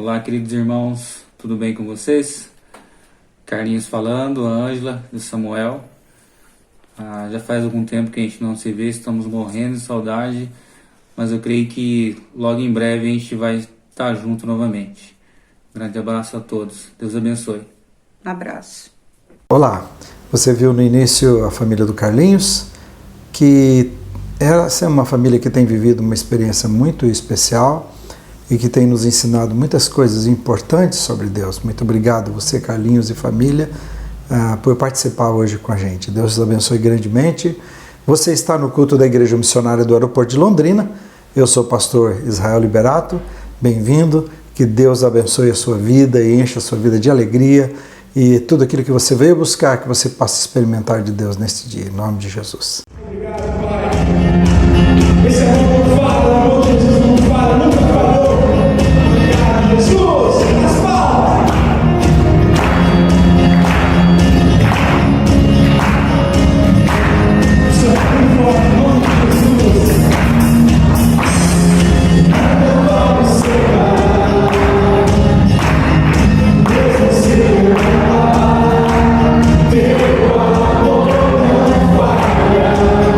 Olá, queridos irmãos, tudo bem com vocês? Carlinhos falando, Ângela, e Samuel. Já faz algum tempo que a gente não se vê, estamos morrendo de saudade, mas eu creio que logo em breve a gente vai estar junto novamente. Grande abraço a todos, Deus abençoe. Abraço. Olá, você viu no início a família do Carlinhos, que essa é uma família que tem vivido uma experiência muito especial e que tem nos ensinado muitas coisas importantes sobre Deus. Muito obrigado, você, Carlinhos e família, por participar hoje com a gente. Deus os abençoe grandemente. Você está no culto da Igreja Missionária do Aeroporto de Londrina. Eu sou o pastor Israel Liberato. Bem-vindo. Que Deus abençoe a sua vida e encha a sua vida de alegria e tudo aquilo que você veio buscar, que você possa experimentar de Deus neste dia. Em nome de Jesus. Obrigado, Pai. Esse amor não fala, o amor de Jesus não fala, nunca falou. Obrigado, Jesus. As palmas. Senhor, em nome de Jesus. Adoro o Senhor. Deus, Senhor. Teu amor não falha.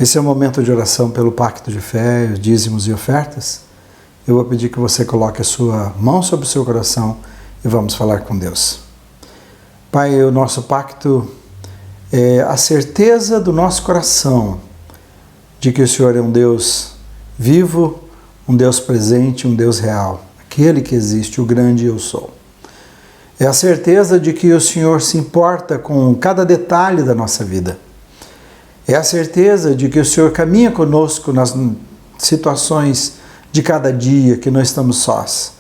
Esse é o momento de oração pelo pacto de fé, os dízimos e ofertas. Eu vou pedir que você coloque a sua mão sobre o seu coração e vamos falar com Deus. Pai, o nosso pacto é a certeza do nosso coração de que o Senhor é um Deus vivo, um Deus presente, um Deus real, aquele que existe, o grande eu sou. É a certeza de que o Senhor se importa com cada detalhe da nossa vida. É a certeza de que o Senhor caminha conosco nas situações de cada dia, que não estamos sós.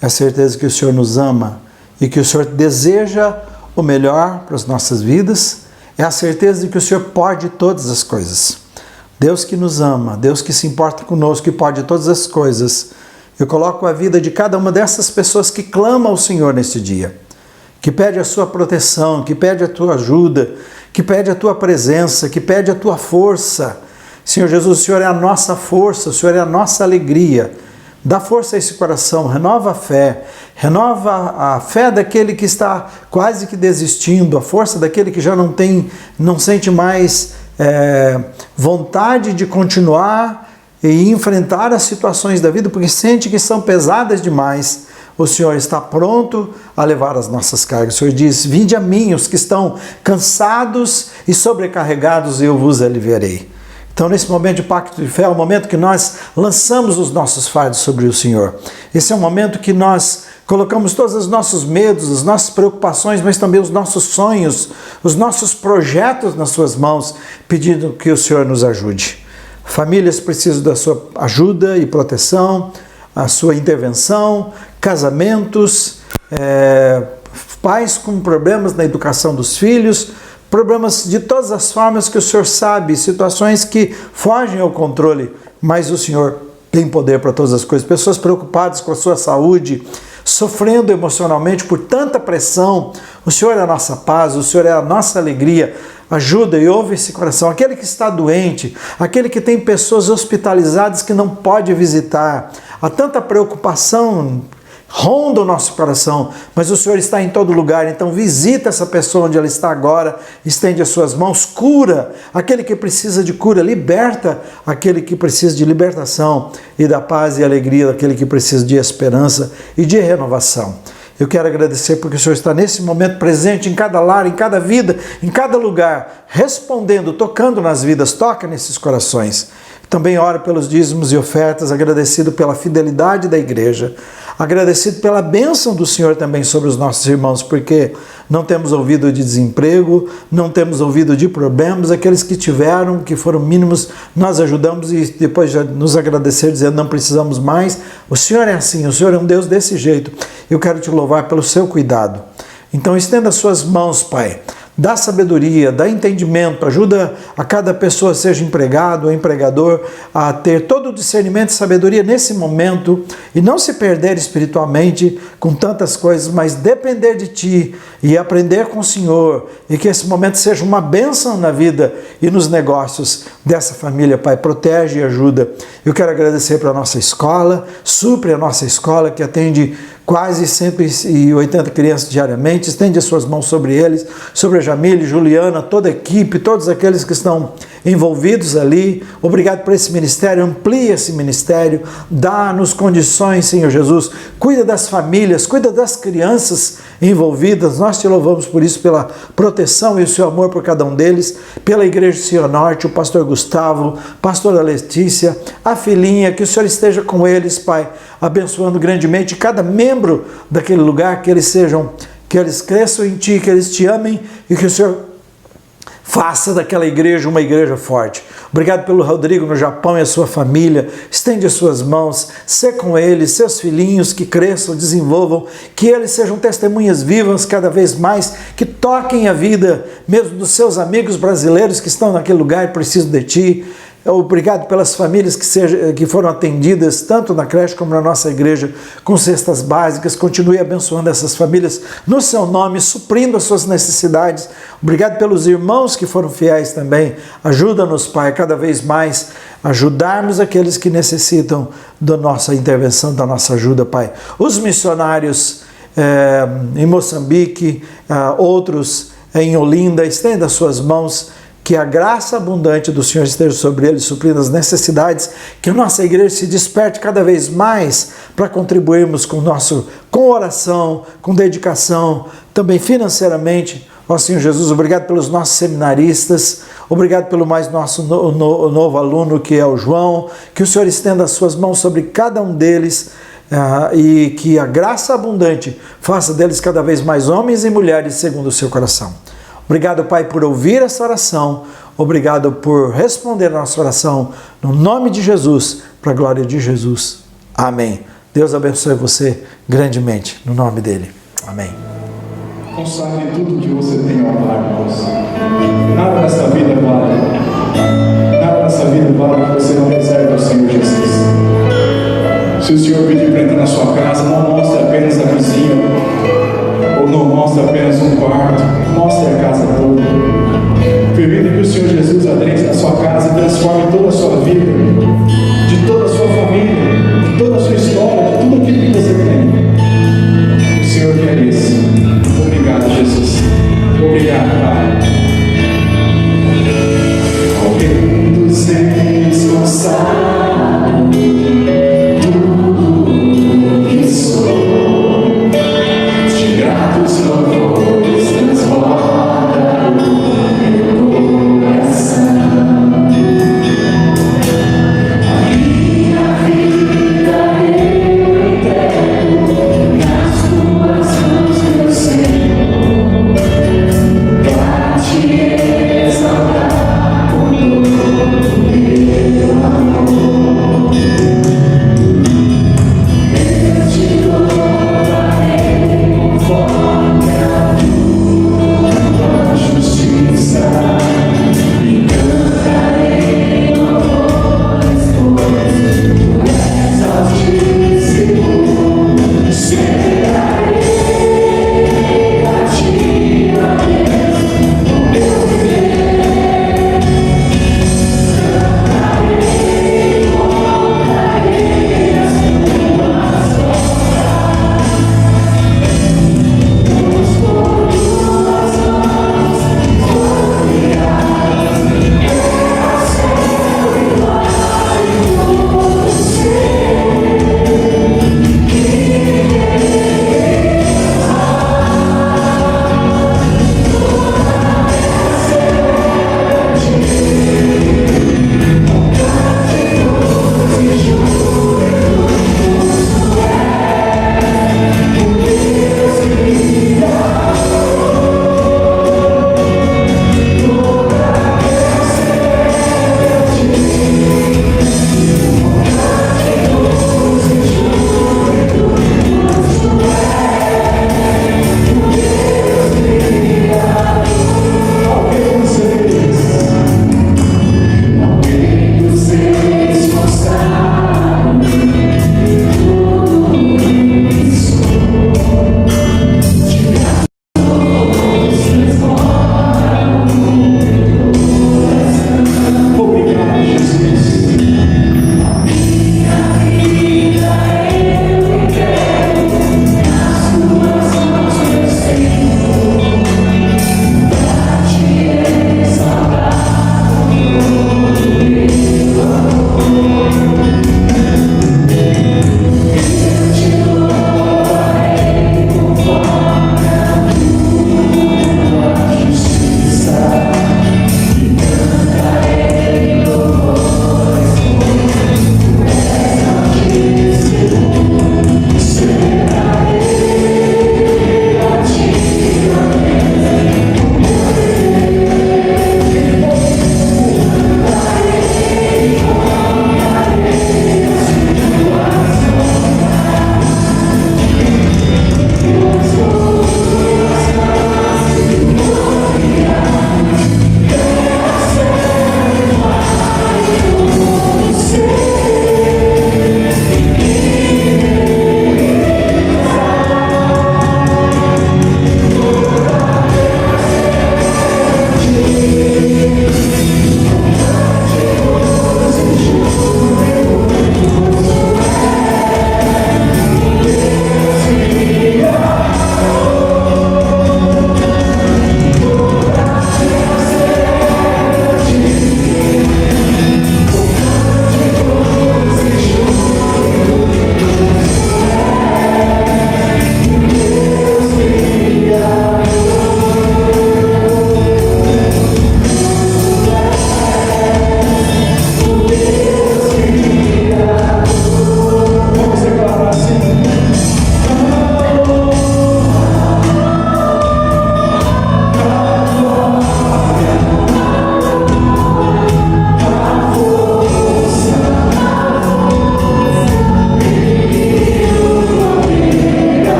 É a certeza que o Senhor nos ama e que o Senhor deseja o melhor para as nossas vidas. É a certeza de que o Senhor pode todas as coisas. Deus que nos ama, Deus que se importa conosco e pode todas as coisas. Eu coloco a vida de cada uma dessas pessoas que clama ao Senhor neste dia, que pede a sua proteção, que pede a tua ajuda, que pede a tua presença, que pede a tua força. Senhor Jesus, o Senhor é a nossa força, o Senhor é a nossa alegria. Dá força a esse coração, renova a fé daquele que está quase que desistindo, a força daquele que já não sente mais vontade de continuar e enfrentar as situações da vida, porque sente que são pesadas demais. O Senhor está pronto a levar as nossas cargas. O Senhor diz: vinde a mim os que estão cansados e sobrecarregados, e eu vos aliviarei. Então, nesse momento de pacto de fé, é o momento que nós lançamos os nossos fardos sobre o Senhor. Esse é o momento que nós colocamos todos os nossos medos, as nossas preocupações, mas também os nossos sonhos, os nossos projetos nas suas mãos, pedindo que o Senhor nos ajude. Famílias precisam da sua ajuda e proteção, a sua intervenção, casamentos, pais com problemas na educação dos filhos, problemas de todas as formas que o Senhor sabe, situações que fogem ao controle, mas o Senhor tem poder para todas as coisas. Pessoas preocupadas com a sua saúde, sofrendo emocionalmente por tanta pressão. O Senhor é a nossa paz, o Senhor é a nossa alegria. Ajuda e ouve esse coração. Aquele que está doente, aquele que tem pessoas hospitalizadas que não pode visitar. Há tanta preocupação, ronda o nosso coração, mas o Senhor está em todo lugar. Então visita essa pessoa onde ela está agora, estende as suas mãos, cura aquele que precisa de cura, liberta aquele que precisa de libertação, e da paz e alegria daquele que precisa de esperança e de renovação. Eu quero agradecer porque o Senhor está nesse momento presente em cada lar, em cada vida, em cada lugar, respondendo, tocando nas vidas. Toca nesses corações. Também oro pelos dízimos e ofertas, agradecido pela fidelidade da igreja, agradecido pela bênção do Senhor também sobre os nossos irmãos, porque não temos ouvido de desemprego, não temos ouvido de problemas. Aqueles que tiveram, que foram mínimos, nós ajudamos e depois já nos agradecer, dizendo não precisamos mais. O Senhor é assim, o Senhor é um Deus desse jeito. Eu quero te louvar pelo seu cuidado. Então estenda as suas mãos, Pai. Dá sabedoria, dá entendimento, ajuda a cada pessoa, seja empregado ou empregador, a ter todo o discernimento e sabedoria nesse momento e não se perder espiritualmente com tantas coisas, mas depender de Ti e aprender com o Senhor, e que esse momento seja uma bênção na vida e nos negócios dessa família. Pai, protege e ajuda. Eu quero agradecer para a nossa escola, supre a nossa escola que atende quase 180 crianças diariamente. Estende as suas mãos sobre eles, sobre a Jamile, Juliana, toda a equipe, todos aqueles que estão envolvidos ali. Obrigado por esse ministério, amplia esse ministério, dá-nos condições, Senhor Jesus. Cuida das famílias, cuida das crianças envolvidas. Nós te louvamos por isso, pela proteção e o seu amor por cada um deles, pela Igreja Sion Norte, o pastor Gustavo, pastora Letícia, a filhinha, que o Senhor esteja com eles, Pai, abençoando grandemente cada membro daquele lugar, que eles cresçam em Ti, que eles Te amem e que o Senhor faça daquela igreja uma igreja forte. Obrigado pelo Rodrigo no Japão e a sua família. Estende as suas mãos, sê com eles, seus filhinhos que cresçam, desenvolvam, que eles sejam testemunhas vivas cada vez mais, que toquem a vida mesmo dos seus amigos brasileiros que estão naquele lugar e precisam de Ti. Obrigado pelas famílias que foram atendidas, tanto na creche como na nossa igreja, com cestas básicas. Continue abençoando essas famílias no seu nome, suprindo as suas necessidades. Obrigado pelos irmãos que foram fiéis também. Ajuda-nos, Pai, cada vez mais ajudarmos aqueles que necessitam da nossa intervenção, da nossa ajuda, Pai. Os missionários em Moçambique, outros em Olinda, estenda as suas mãos Que a graça abundante do Senhor esteja sobre eles, suprindo as necessidades, que a nossa igreja se desperte cada vez mais para contribuirmos com oração, com dedicação, também financeiramente. Ó Senhor Jesus, obrigado pelos nossos seminaristas, obrigado pelo mais nosso novo aluno que é o João, que o Senhor estenda as suas mãos sobre cada um deles, e que a graça abundante faça deles cada vez mais homens e mulheres segundo o seu coração. Obrigado, Pai, por ouvir essa oração. Obrigado por responder a nossa oração. No nome de Jesus, para a glória de Jesus. Amém. Deus abençoe você grandemente. No nome dele. Amém. Consagre tudo que você tem ao altar de você. Nada nessa vida vale. Nada nessa vida vale que você não reserve ao Senhor Jesus. Se o Senhor pedir para entrar na sua casa, não mostre apenas a cozinha, ou não mostre apenas um quarto, mostre a casa toda. Permita que o Senhor Jesus adentre na sua casa e transforme toda a sua vida, de toda a sua família, de toda a sua história, de tudo aquilo que você tem. O Senhor quer isso. Obrigado, Jesus. Obrigado, Pai. Ok.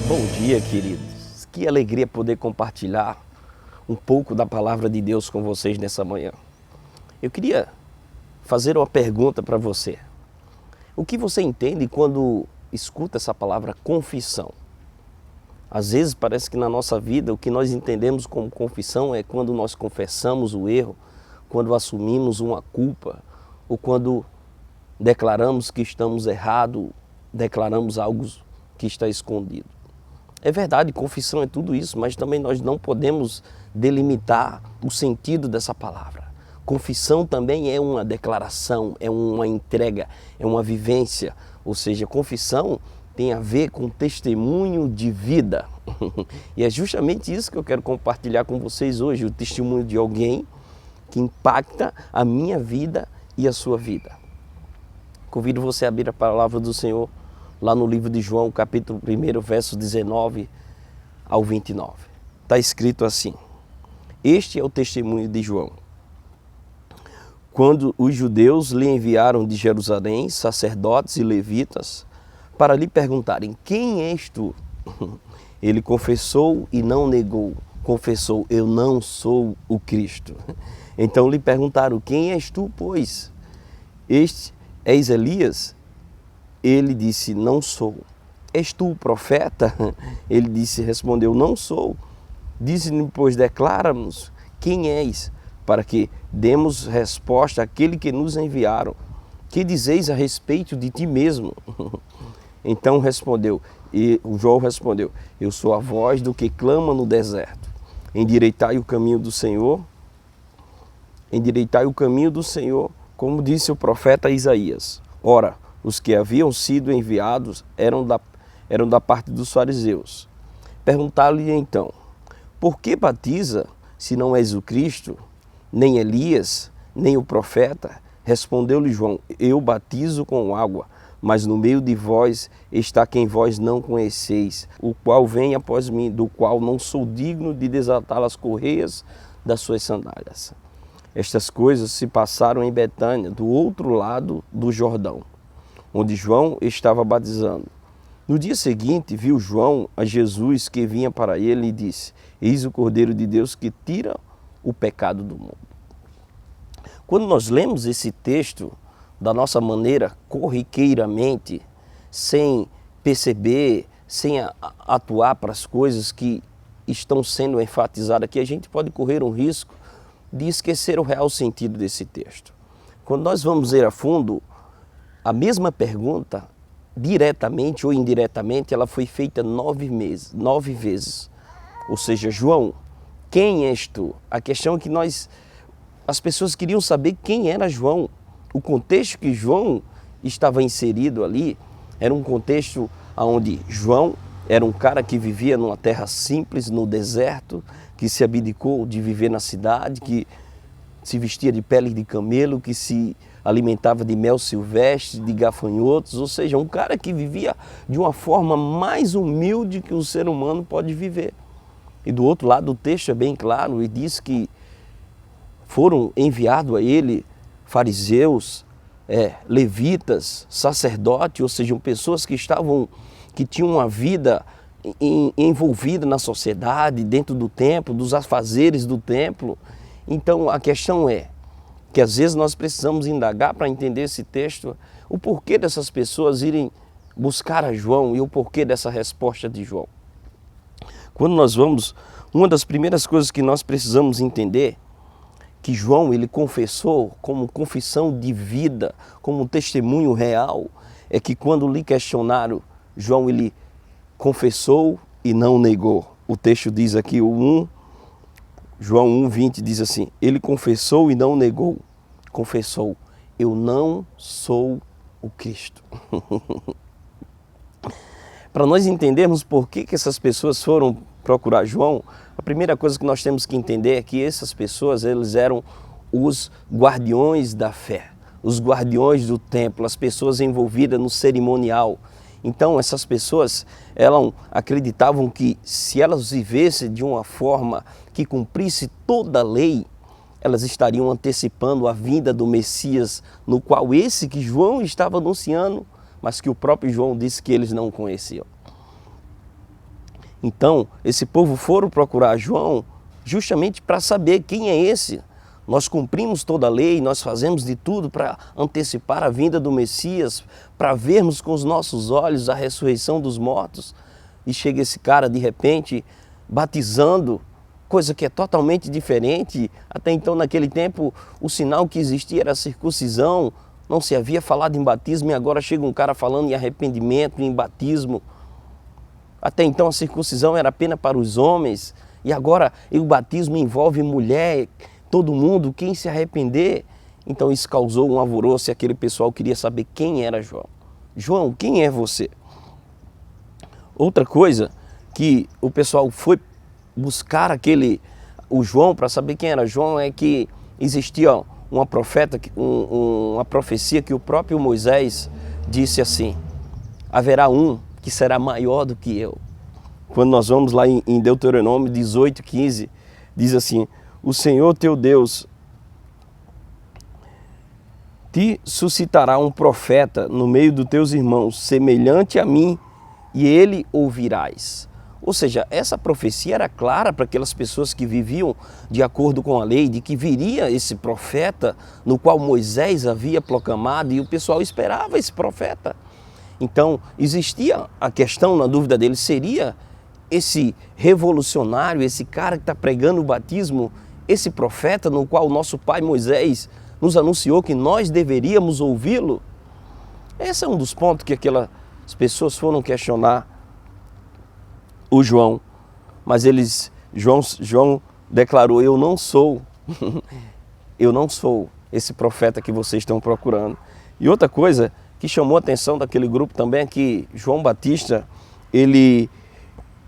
Bom dia, queridos. Que alegria poder compartilhar um pouco da palavra de Deus com vocês nessa manhã. Eu queria fazer uma pergunta para você. O que você entende quando escuta essa palavra confissão? Às vezes parece que na nossa vida o que nós entendemos como confissão é quando nós confessamos o erro, quando assumimos uma culpa ou quando declaramos que estamos errados, declaramos algo que está escondido. É verdade, confissão é tudo isso, mas também nós não podemos delimitar o sentido dessa palavra. Confissão também é uma declaração, é uma entrega, é uma vivência. Ou seja, confissão tem a ver com testemunho de vida. E é justamente isso que eu quero compartilhar com vocês hoje, o testemunho de alguém que impacta a minha vida e a sua vida. Convido você a abrir a palavra do Senhor lá no livro de João, capítulo 1, versos 19 ao 29. Está escrito assim: este é o testemunho de João. Quando os judeus lhe enviaram de Jerusalém sacerdotes e levitas para lhe perguntarem: quem és tu? Ele confessou e não negou. Confessou: eu não sou o Cristo. Então lhe perguntaram: quem és tu, pois? Este és Elias? Ele disse: não sou. És tu o profeta? Ele respondeu: não sou. Disse-lhe, pois, declara-nos quem és, para que demos resposta àquele que nos enviaram. Que dizeis a respeito de ti mesmo? Então João respondeu: eu sou a voz do que clama no deserto. Endireitai o caminho do Senhor. Endireitai o caminho do Senhor, como disse o profeta Isaías. Ora, os que haviam sido enviados eram da parte dos fariseus. Perguntaram-lhe então: por que batiza, se não és o Cristo, nem Elias, nem o profeta? Respondeu-lhe João: eu batizo com água, mas no meio de vós está quem vós não conheceis, o qual vem após mim, do qual não sou digno de desatar as correias das suas sandálias. Estas coisas se passaram em Betânia, do outro lado do Jordão, onde João estava batizando. No dia seguinte, viu João a Jesus que vinha para ele e disse: eis o Cordeiro de Deus que tira o pecado do mundo. Quando nós lemos esse texto da nossa maneira corriqueiramente, sem perceber, sem atuar para as coisas que estão sendo enfatizadas aqui, a gente pode correr um risco de esquecer o real sentido desse texto. Quando nós vamos ver a fundo, a mesma pergunta, diretamente ou indiretamente, ela foi feita 9 vezes. Ou seja, João, quem és tu? A questão é que as pessoas queriam saber quem era João. O contexto que João estava inserido ali era um contexto onde João era um cara que vivia numa terra simples, no deserto, que se abdicou de viver na cidade, que se vestia de pele de camelo, que se alimentava de mel silvestre, de gafanhotos, ou seja, um cara que vivia de uma forma mais humilde que o ser humano pode viver. E do outro lado o texto é bem claro e diz que foram enviados a ele fariseus, levitas, sacerdotes, ou seja, pessoas que tinham uma vida envolvida na sociedade, dentro do templo, dos afazeres do templo. Então a questão é que às vezes nós precisamos indagar para entender esse texto, o porquê dessas pessoas irem buscar a João e o porquê dessa resposta de João. Quando nós vamos, uma das primeiras coisas que nós precisamos entender, que João ele confessou como confissão de vida, como um testemunho real, é que quando lhe questionaram, João ele confessou e não negou. O texto diz aqui, João 1,20 diz assim: ele confessou e não negou. Confessou: eu não sou o Cristo. Para nós entendermos por que essas pessoas foram procurar João, a primeira coisa que nós temos que entender é que essas pessoas, eles eram os guardiões da fé, os guardiões do templo, as pessoas envolvidas no cerimonial. Então essas pessoas, elas acreditavam que se elas vivessem de uma forma que cumprisse toda a lei, elas estariam antecipando a vinda do Messias, no qual esse que João estava anunciando, mas que o próprio João disse que eles não conheciam. Então, esse povo foram procurar João justamente para saber quem é esse. Nós cumprimos toda a lei, nós fazemos de tudo para antecipar a vinda do Messias, para vermos com os nossos olhos a ressurreição dos mortos. E chega esse cara, de repente, batizando, coisa que é totalmente diferente. Até então, naquele tempo, o sinal que existia era a circuncisão, não se havia falado em batismo, e agora chega um cara falando em arrependimento, em batismo. Até então, a circuncisão era apenas para os homens, e agora o batismo envolve mulher, todo mundo, quem se arrepender. Então isso causou um alvoroço e aquele pessoal queria saber quem era João. João, quem é você? Outra coisa que o pessoal foi buscar o João para saber quem era João é que existia uma uma profecia que o próprio Moisés disse assim: haverá um que será maior do que eu. Quando nós vamos lá em Deuteronômio 18:15, diz assim: o Senhor teu Deus te suscitará um profeta no meio dos teus irmãos, semelhante a mim, e ele ouvirás. Ou seja, essa profecia era clara para aquelas pessoas que viviam de acordo com a lei, de que viria esse profeta no qual Moisés havia proclamado, e o pessoal esperava esse profeta. Então, existia a questão, na dúvida deles, seria esse revolucionário, esse cara que está pregando o batismo, esse profeta no qual o nosso pai Moisés nos anunciou que nós deveríamos ouvi-lo? Esse é um dos pontos que aquelas pessoas foram questionar o João, mas João declarou: eu não sou, eu não sou esse profeta que vocês estão procurando. E outra coisa que chamou a atenção daquele grupo também é que João Batista, ele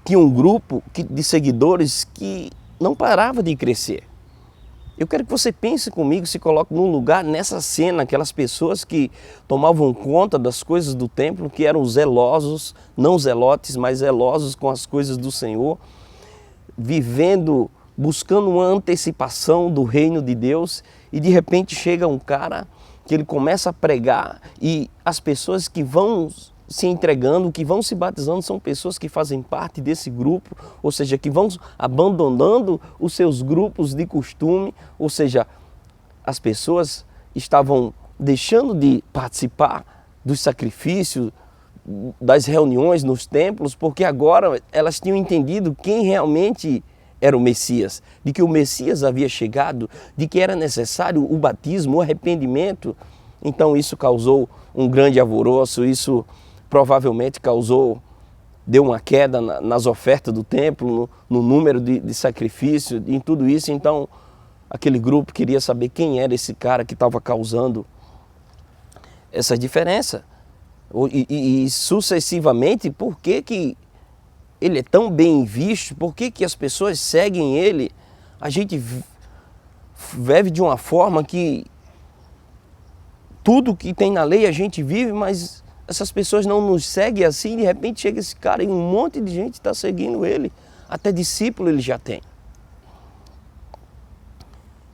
tinha um grupo de seguidores que não parava de crescer. Eu quero que você pense comigo, se coloque num lugar, nessa cena, aquelas pessoas que tomavam conta das coisas do templo, que eram zelosos, não zelotes, mas zelosos com as coisas do Senhor, vivendo, buscando uma antecipação do reino de Deus, e de repente chega um cara que ele começa a pregar, e as pessoas que vão se entregando, que vão se batizando, são pessoas que fazem parte desse grupo, ou seja, que vão abandonando os seus grupos de costume, ou seja, as pessoas estavam deixando de participar dos sacrifícios, das reuniões nos templos, porque agora elas tinham entendido quem realmente era o Messias, de que o Messias havia chegado, de que era necessário o batismo, o arrependimento. Então isso causou um grande alvoroço, isso provavelmente deu uma queda nas ofertas do templo, no número de sacrifícios, em tudo isso. Então, aquele grupo queria saber quem era esse cara que estava causando essa diferença. E sucessivamente, por que ele é tão bem visto, por que as pessoas seguem ele? A gente vive de uma forma que tudo que tem na lei a gente vive, mas essas pessoas não nos seguem assim. De repente chega esse cara e um monte de gente está seguindo ele. Até discípulo ele já tem.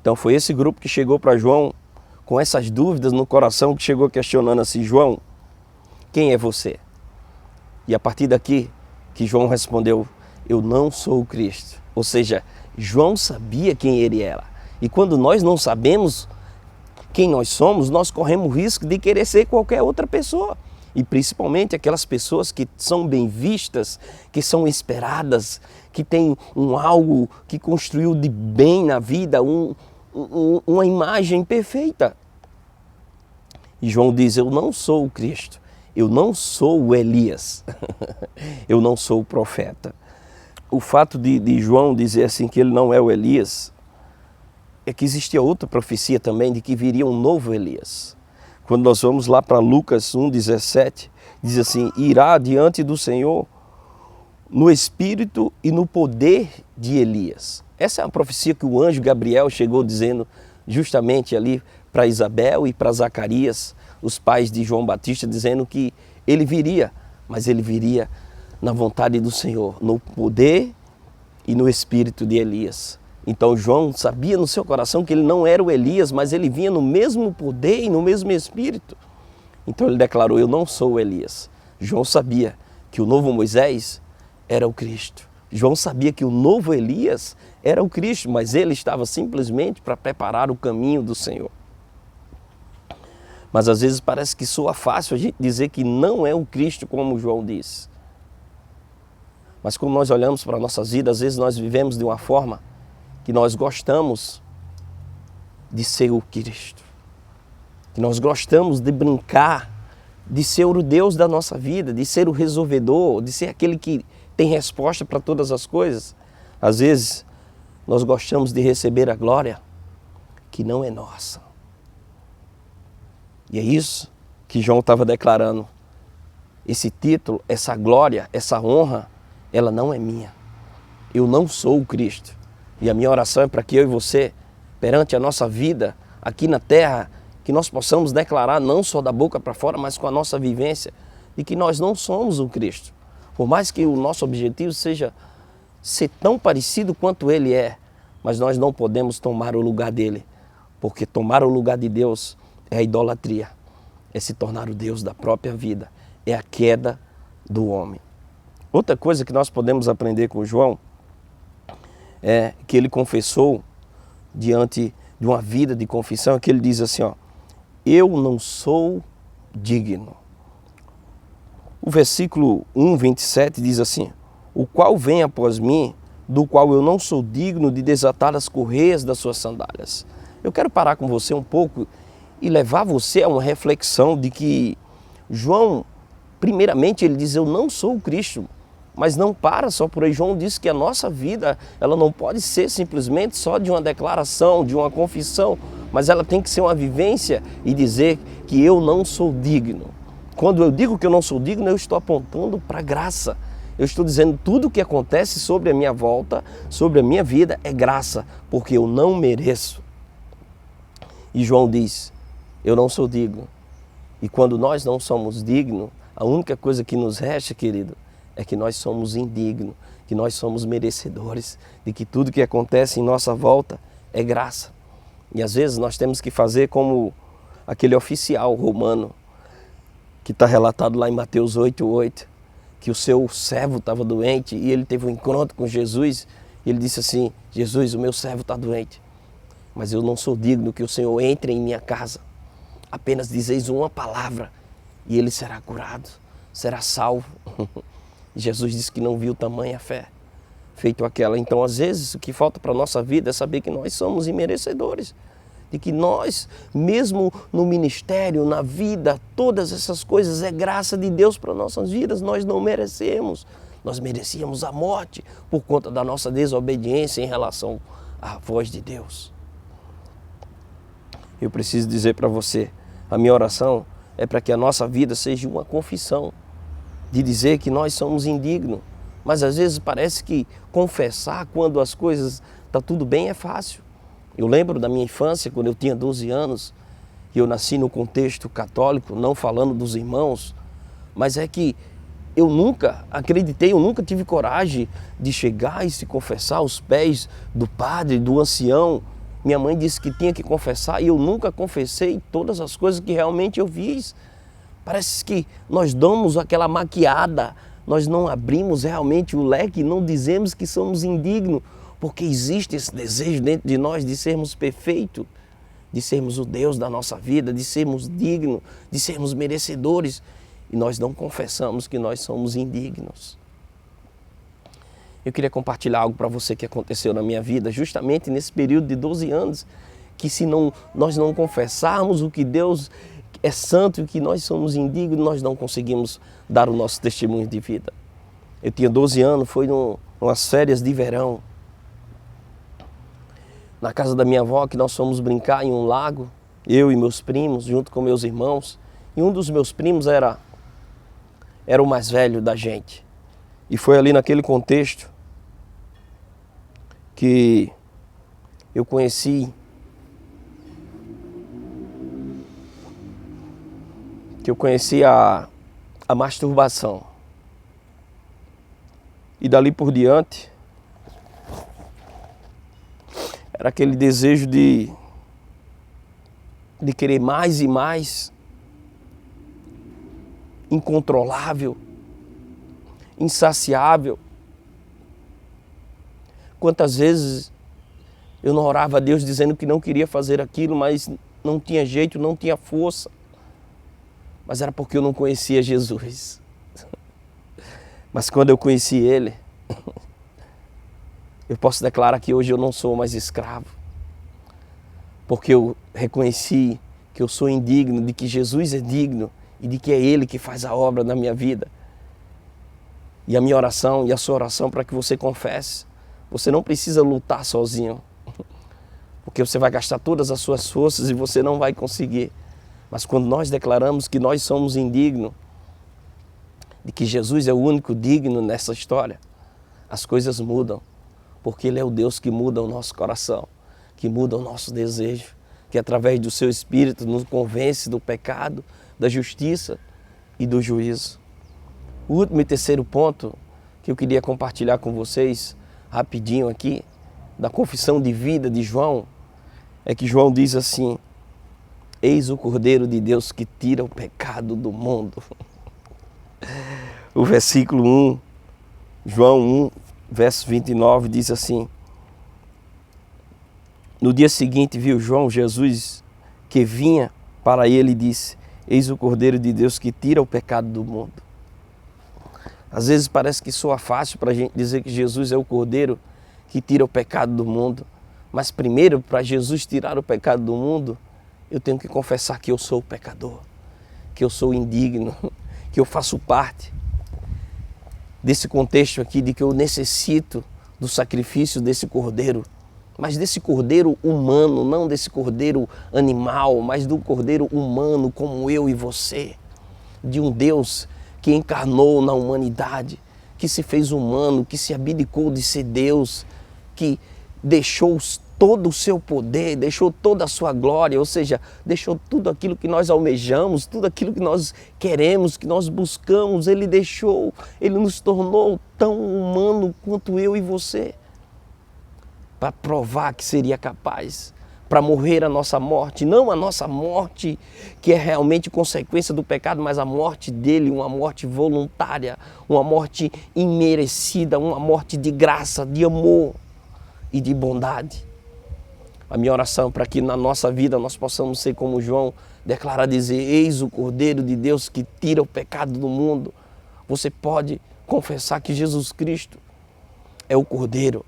Então foi esse grupo que chegou para João com essas dúvidas no coração, que chegou questionando assim: João, quem é você? E a partir daqui que João respondeu: eu não sou o Cristo. Ou seja, João sabia quem ele era. E quando nós não sabemos quem nós somos, nós corremos o risco de querer ser qualquer outra pessoa. E principalmente aquelas pessoas que são bem vistas, que são esperadas, que têm algo que construiu de bem na vida, uma imagem perfeita. E João diz: eu não sou o Cristo, eu não sou o Elias, eu não sou o profeta. O fato de João dizer assim que ele não é o Elias, é que existia outra profecia também de que viria um novo Elias. Quando nós vamos lá para Lucas 1,17, diz assim: irá diante do Senhor no espírito e no poder de Elias. Essa é a profecia que o anjo Gabriel chegou dizendo justamente ali para Isabel e para Zacarias, os pais de João Batista, dizendo que ele viria, mas ele viria na vontade do Senhor, no poder e no espírito de Elias. Então João sabia no seu coração que ele não era o Elias, mas ele vinha no mesmo poder e no mesmo espírito. Então ele declarou: eu não sou o Elias. João sabia que o novo Moisés era o Cristo. João sabia que o novo Elias era o Cristo, mas ele estava simplesmente para preparar o caminho do Senhor. Mas às vezes parece que soa fácil a gente dizer que não é o Cristo, como João disse. Mas quando nós olhamos para a nossa vida, às vezes nós vivemos de uma forma que nós gostamos de ser o Cristo. Que nós gostamos de brincar, de ser o Deus da nossa vida, de ser o resolvedor, de ser aquele que tem resposta para todas as coisas. Às vezes nós gostamos de receber a glória que não é nossa. E é isso que João estava declarando. Esse título, essa glória, essa honra, ela não é minha. Eu não sou o Cristo. E a minha oração é para que eu e você, perante a nossa vida aqui na terra, que nós possamos declarar não só da boca para fora, mas com a nossa vivência, de que nós não somos o Cristo. Por mais que o nosso objetivo seja ser tão parecido quanto Ele é, mas nós não podemos tomar o lugar dele, porque tomar o lugar de Deus é a idolatria, é se tornar o Deus da própria vida, é a queda do homem. Outra coisa que nós podemos aprender com João é que ele confessou diante de uma vida de confissão, que ele diz assim, ó, eu não sou digno. O versículo 1:27 diz assim, o qual vem após mim, do qual eu não sou digno de desatar as correias das suas sandálias. Eu quero parar com você um pouco e levar você a uma reflexão de que João, primeiramente, ele diz, eu não sou o Cristo, mas não para só por aí. João diz que a nossa vida, ela não pode ser simplesmente só de uma declaração, de uma confissão, mas ela tem que ser uma vivência e dizer que eu não sou digno. Quando eu digo que eu não sou digno, eu estou apontando para a graça. Eu estou dizendo tudo o que acontece sobre a minha volta, sobre a minha vida, é graça, porque eu não mereço. E João diz, eu não sou digno. E quando nós não somos dignos, a única coisa que nos resta, querido, é que nós somos indignos, que nós somos merecedores, de que tudo que acontece em nossa volta é graça. E às vezes nós temos que fazer como aquele oficial romano, que está relatado lá em Mateus 8:8, que o seu servo estava doente e ele teve um encontro com Jesus e ele disse assim, Jesus, o meu servo está doente, mas eu não sou digno que o Senhor entre em minha casa. Apenas dizeis uma palavra e ele será curado, será salvo. Jesus disse que não viu tamanha fé feito aquela. Então, às vezes, o que falta para a nossa vida é saber que nós somos imerecedores. De que nós, mesmo no ministério, na vida, todas essas coisas é graça de Deus para nossas vidas. Nós não merecemos. Nós merecíamos a morte por conta da nossa desobediência em relação à voz de Deus. Eu preciso dizer para você, a minha oração é para que a nossa vida seja uma confissão de dizer que nós somos indignos. Mas às vezes parece que confessar quando as coisas estão tudo bem é fácil. Eu lembro da minha infância, quando eu tinha 12 anos, e eu nasci no contexto católico, não falando dos irmãos, mas é que eu nunca acreditei, eu nunca tive coragem de chegar e se confessar aos pés do padre, do ancião. Minha mãe disse que tinha que confessar e eu nunca confessei todas as coisas que realmente eu fiz. Parece que nós damos aquela maquiada, nós não abrimos realmente o leque, não dizemos que somos indignos, porque existe esse desejo dentro de nós de sermos perfeitos, de sermos o Deus da nossa vida, de sermos dignos, de sermos merecedores, e nós não confessamos que nós somos indignos. Eu queria compartilhar algo para você que aconteceu na minha vida, justamente nesse período de 12 anos, que se nós não confessarmos o que Deus é santo e que nós somos indignos, nós não conseguimos dar o nosso testemunho de vida. Eu tinha 12 anos, foi umas férias de verão, na casa da minha avó, que nós fomos brincar em um lago, eu e meus primos, junto com meus irmãos, e um dos meus primos era o mais velho da gente. E foi ali naquele contexto que eu conheci a masturbação. E dali por diante, era aquele desejo de querer mais e mais, incontrolável, insaciável. Quantas vezes eu não orava a Deus dizendo que não queria fazer aquilo, mas não tinha jeito, não tinha força. Mas era porque eu não conhecia Jesus. Mas quando eu conheci Ele, eu posso declarar que hoje eu não sou mais escravo. Porque eu reconheci que eu sou indigno, de que Jesus é digno e de que é Ele que faz a obra na minha vida. E a minha oração e a sua oração para que você confesse. Você não precisa lutar sozinho, porque você vai gastar todas as suas forças e você não vai conseguir. Mas quando nós declaramos que nós somos indignos, de que Jesus é o único digno nessa história, as coisas mudam, porque Ele é o Deus que muda o nosso coração, que muda o nosso desejo, que através do seu Espírito nos convence do pecado, da justiça e do juízo. O último e terceiro ponto que eu queria compartilhar com vocês, rapidinho aqui, da confissão de vida de João, é que João diz assim: eis o Cordeiro de Deus que tira o pecado do mundo. O versículo 1, João 1, verso 29, diz assim: no dia seguinte viu João Jesus que vinha para ele e disse: eis o Cordeiro de Deus que tira o pecado do mundo. Às vezes parece que soa fácil para a gente dizer que Jesus é o Cordeiro que tira o pecado do mundo. Mas primeiro, para Jesus tirar o pecado do mundo, eu tenho que confessar que eu sou o pecador, que eu sou indigno, que eu faço parte desse contexto aqui de que eu necessito do sacrifício desse Cordeiro. Mas desse Cordeiro humano, não desse Cordeiro animal, mas do Cordeiro humano como eu e você. De um Deus que encarnou na humanidade, que se fez humano, que se abdicou de ser Deus, que deixou todo o seu poder, deixou toda a sua glória, ou seja, deixou tudo aquilo que nós almejamos, tudo aquilo que nós queremos, que nós buscamos, Ele deixou, Ele nos tornou tão humano quanto eu e você, para provar que seria capaz, para morrer a nossa morte, não a nossa morte que é realmente consequência do pecado, mas a morte dele, uma morte voluntária, uma morte imerecida, uma morte de graça, de amor e de bondade. A minha oração para que na nossa vida nós possamos ser como João, declarar, dizer: eis o Cordeiro de Deus que tira o pecado do mundo. Você pode confessar que Jesus Cristo é o Cordeiro,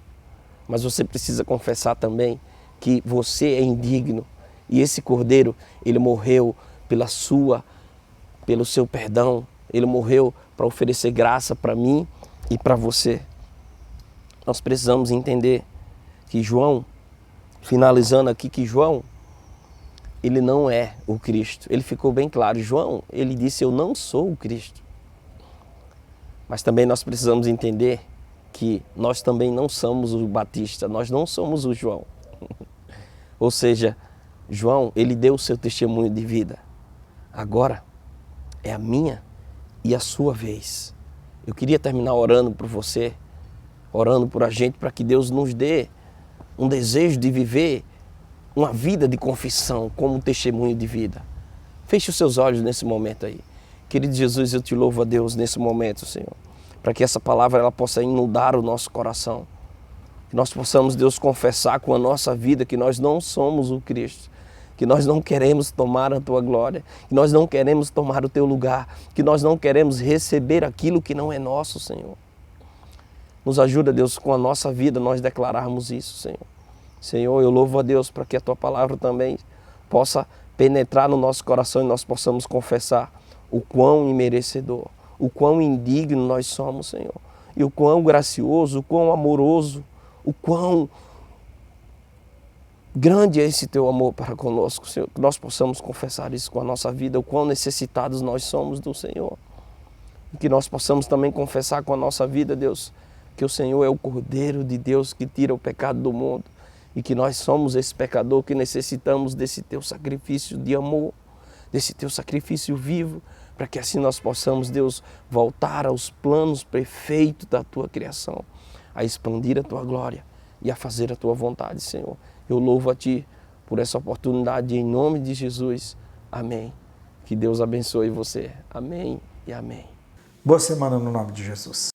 mas você precisa confessar também que você é indigno e esse Cordeiro, ele morreu pelo seu perdão, ele morreu para oferecer graça para mim e para você. Nós precisamos entender que João, finalizando aqui, que João, ele não é o Cristo. Ele ficou bem claro. João, ele disse: eu não sou o Cristo. Mas também nós precisamos entender que nós também não somos o Batista, nós não somos o João. Ou seja, João, ele deu o seu testemunho de vida. Agora é a minha e a sua vez. Eu queria terminar orando por você, orando por a gente, para que Deus nos dê um desejo de viver uma vida de confissão como um testemunho de vida. Feche os seus olhos nesse momento aí. Querido Jesus, eu te louvo a Deus nesse momento, Senhor, para que essa palavra ela possa inundar o nosso coração. Que nós possamos, Deus, confessar com a nossa vida que nós não somos o Cristo, que nós não queremos tomar a Tua glória, que nós não queremos tomar o Teu lugar, que nós não queremos receber aquilo que não é nosso, Senhor. Nos ajuda, Deus, com a nossa vida nós declararmos isso, Senhor. Senhor, eu louvo a Deus para que a Tua palavra também possa penetrar no nosso coração e nós possamos confessar o quão imerecedor, o quão indigno nós somos, Senhor. E o quão gracioso, o quão amoroso, o quão grande é esse Teu amor para conosco, Senhor. Que nós possamos confessar isso com a nossa vida, o quão necessitados nós somos do Senhor. E que nós possamos também confessar com a nossa vida, Deus, que o Senhor é o Cordeiro de Deus que tira o pecado do mundo e que nós somos esse pecador que necessitamos desse Teu sacrifício de amor, desse Teu sacrifício vivo, para que assim nós possamos, Deus, voltar aos planos perfeitos da Tua criação, a expandir a Tua glória e a fazer a Tua vontade, Senhor. Eu louvo a Ti por essa oportunidade em nome de Jesus. Amém. Que Deus abençoe você. Amém e amém. Boa semana no nome de Jesus.